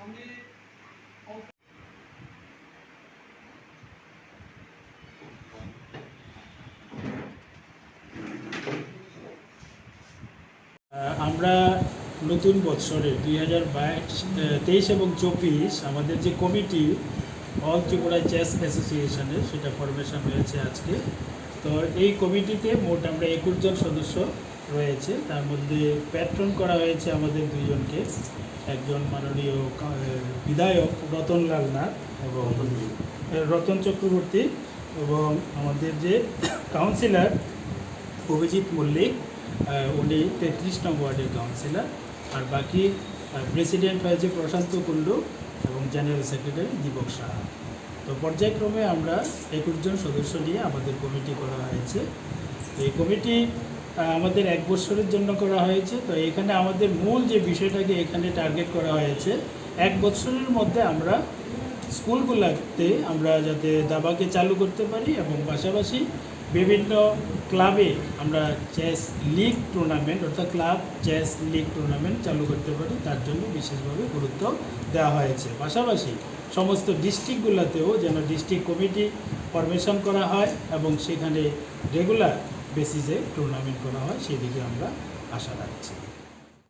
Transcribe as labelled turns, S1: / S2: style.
S1: আমরা নতুন বছরে 2023 এবং 24 আমাদের যে কমিটি অল ত্রিপুরা চেস অ্যাসোসিয়েশনের সেটা ফরমেশন হয়েছে আজকে। তো এই কমিটিতে মোট আমরা 21 জন সদস্য রয়েছে। তার মধ্যে প্যাট্রন করা হয়েছে আমাদের দুইজনকে, একজন মাননীয় বিধায়ক রতনলাল নাথ এবং রতন চক্রবর্তী, এবং আমাদের যে কাউন্সিলর অভিজিৎ মল্লিক, উনি 33 নং ওয়ার্ডের কাউন্সিলর। আর বাকি প্রেসিডেন্ট হয়েছে প্রশান্ত কুণ্ডু এবং জেনারেল সেক্রেটারি দীপক সাহা। তো পর্যায়ক্রমে আমরা 21 জন সদস্য নিয়ে আমাদের কমিটি করা হয়েছে। এই কমিটি আমাদের 1 বছরের জন্য করা হয়েছে। তো এখানে আমাদের মূল যে বিষয়টাকে এখানে টার্গেট করা হয়েছে, 1 বছরের মধ্যে আমরা স্কুলগুলোতে আমরা যাতে দাবাকে চালু করতে পারি এবং পাশাপাশি বিভিন্ন ক্লাবে আমরা চেস লিগ টুর্নামেন্ট অর্থাৎ ক্লাব চেস লিগ টুর্নামেন্ট চালু করতে পারি, তার জন্য বিশেষভাবে গুরুত্ব দেওয়া হয়েছে। পাশাপাশি সমস্ত ডিস্ট্রিক্টগুলোতেও যেন ডিস্ট্রিক্ট কমিটি ফরমেশন করা হয় এবং সেখানে রেগুলার বেসিসে টুর্নামেন্ট করা হয়, সেদিকে আমরা আশা রাখছি।